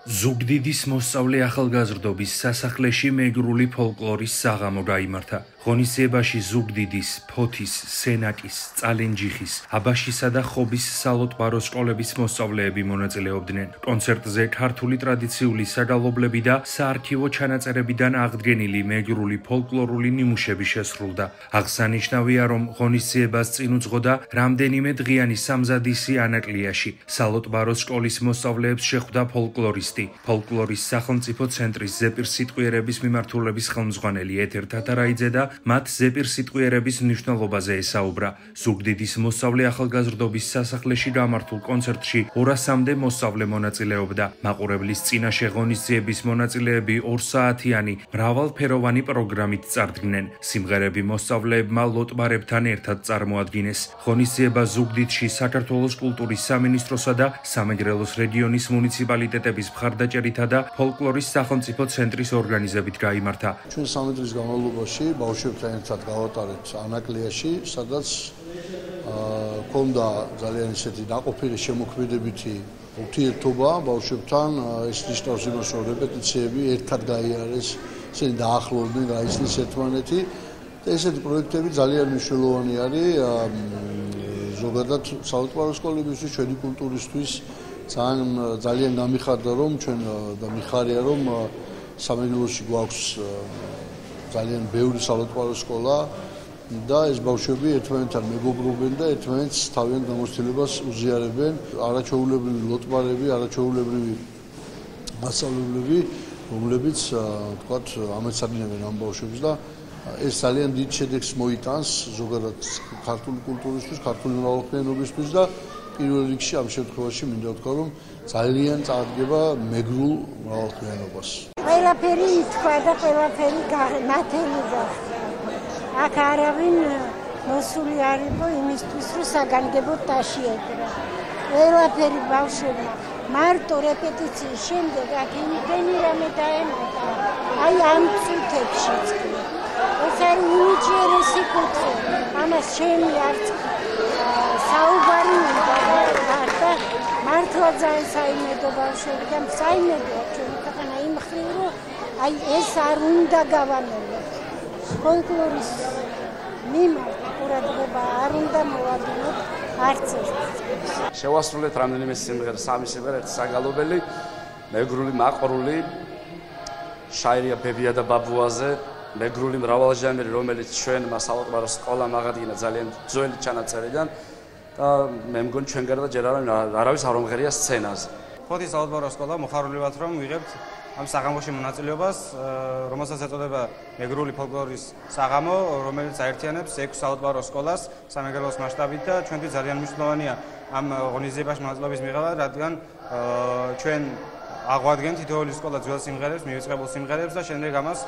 ზუგდიდის მოსწავლე ახალგაზრდობის სასახლეში მეგრული ფოლკლორის საღამო გაიმართა. ღონისძიებაში ზუგდიდის, ფოთის, სენაკის, წალენჯიხის, აბაშისა და ხობის სალოტბარო სკოლების მოსწავლეები მონაწილეობდნენ. კონცერტზე ქართული ტრადიციული საგალობლები და საარქივო ჩანაწერებიდან აღდგენილი მეგრული ფოლკლორული ნიმუშები შესრულდა. აღსანიშნავია, რომ ღონისძიებას წინ უძღოდა რამდენიმე დღიანი სამზადისი ანაკლიაში. სალოტბარო სკოლის მოსწავლეებს შეხვდა ფოლკლორისტი. ფოლკლორის სახელმწიფო ცენტრის ზეპირსიტყვიერების მიმართულების ხელმძღვანელი ეთერ თათარაიძე და მათ ზეპირსიტყვიერების მნიშვნელობაზე ესაუბრა. ზუგდიდის მოსწავლე ახალგაზრდობის სასახლეში გამართულ კონცერტში 200-მდე მოსწავლე მონაწილეობდა. მაყურებლის წინაშე ღონისძიების მონაწილეები 2 საათიანი მრავალფეროვანი პროგრამით წარდგნენ. სიმღერები მოსწავლეებმა ლოტბარებთან ერთად წარმოადგინეს. ღონისძიება ზუგდიდში საქართველოს კულტურის სამინისტროსა და სამეგრელოს რეგიონის მუნიციპალიტეტების მხარდაჭერითა და ფოლკლორის სახელმწიფო ცენტრის ორგანიზებით გაიმართა. ჩვენ სამედრის განმავლობაში ბავშვებთან ერთად გავატარეთ ანაკლიაში, სადაც ჰქონდა ძალიან ისეთი ნაყოფიერი შემოქმედებითი ურთიერთობა ბავშვებთან. ეს ნიშნავს იმას, რომ რეპეტიციები ერთად გაიარეს, ისინი დაახლოვდნენ, გაიცნეს ერთმანეთი და ესეთი პროექტები ძალიან მნიშვნელოვანი არის ზოგადად სალოტბარო სკოლებისთვის, ჩვენი კულტურისთვის. ძალიან გამიხარდა, რომ ჩვენ და მიხარია, რომ სამეგრელოში გვაქვს ძალიან ბევრი სალოტბარო სკოლა და ეს ბავშვები ერთმანეთთან მეგობრობენ და ერთმანეთს თავიანთ გამოცდილებას უზიარებენ. არაჩვეულებრივი ლოტბარები, არაჩვეულებრივი მასწავლებლები, რომლებიც თქვათ ამეცადინებენ ამ ბავშვებს და ეს ძალიან დიდ შედეგს მოიტანს ზოგადად ქართული კულტურისთვის, ქართული მრავალხმიანობისთვის და პირველ რიგში ამ შემთხვევაში მინდა ვთქვა, რომ ძალიან წარდგება მეგრულ მრავალხმიანობას. ყველაფერი ითქვა და ყველაფერი ნათელი გახდა. აქ არავინ მოსული არ იყო იმისთვის, რომ საგანგებოდ დაშიედრა. ყველაფერი ბავშვებმა მარტო რეპეტიციის შემდეგ აქ იმდენი რამე დაემატა. აი ამ წუთებშიც. ეს არის უნიჭიერესი კუთხე. ამას ჩემი არც საუბარი მინდა და მართლა ძალიან საიმედო ბავშვები და საიმედოა ჩვენი ქვეყანა იმ მხრივ, რომ აი ეს არ უნდა გავანებოთ. ფოლკლორის მიმართ ყურადღება არ უნდა მოვადგინოთ არც ერთს. შევასრულეთ რამდენიმე სიმღერა, 3 სიმღერა, ერთი საგალობელი, მეგრული მაყრული, შაირია ბებია და ბაბუაზე, მეგრული მრავალჟანრი, რომელიც ჩვენმა სალოტბარო სკოლამ აღადგინა ძალიან ძველი ჩანაწერიდან და მე მგონი ჩვენ გარდა ჯერ არავის არ მომღერია სცენაზე. ფოთის სალოტბარო სკოლა მოხარული ვართ, რომ ვიღებთ ამ საღამოში მონაწილეობას, რომელსაც ეწოდება მეგრული ფოლკლორის საღამო, რომელიც აერთიანებს 6 სალოტბარო სკოლას სამეგრელოს მასშტაბით და ჩვენთვის ძალიან მნიშვნელოვანია ამ ღონისძიებაში მონაწილეობის მიღება, რადგან ჩვენ აღვადგენთ თითოეული სკოლა ძველ სიმღერებს, მივიწყებულ სიმღერებს და შემდეგ ამას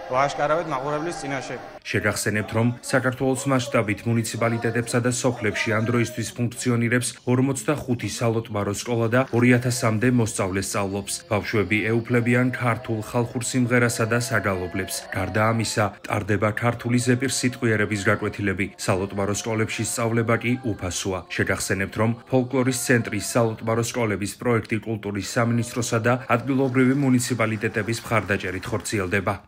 ვააშკარავეთ მაყურებლის წინაშე. შეგახსენებთ, რომ საქართველოს მასშტაბით მუნიციპალიტეტებსა და სოფლებში ამ დროისთვის ფუნქციონირებს 45 სალოტბარო სკოლა და 2000-მდე მოსწავლე სწავლობს. ბავშვები ეუფლებიან ქართულ ხალხურ სიმღერასა და საგალობლებს. გარდა ამისა, ტარდება ქართული ზეპირსიტყვიერების გაკვეთილები. სალოტბარო სკოლებში სწავლება კი უფასოა. შეგახსენებთ, რომ ფოლკლორის ცენტრის სალოტბარო სკოლების პროექტი კულტურის სამინისტროსა და ადგილობრივი მუნიციპალიტეტების მხარდაჭერით ხორციელდება.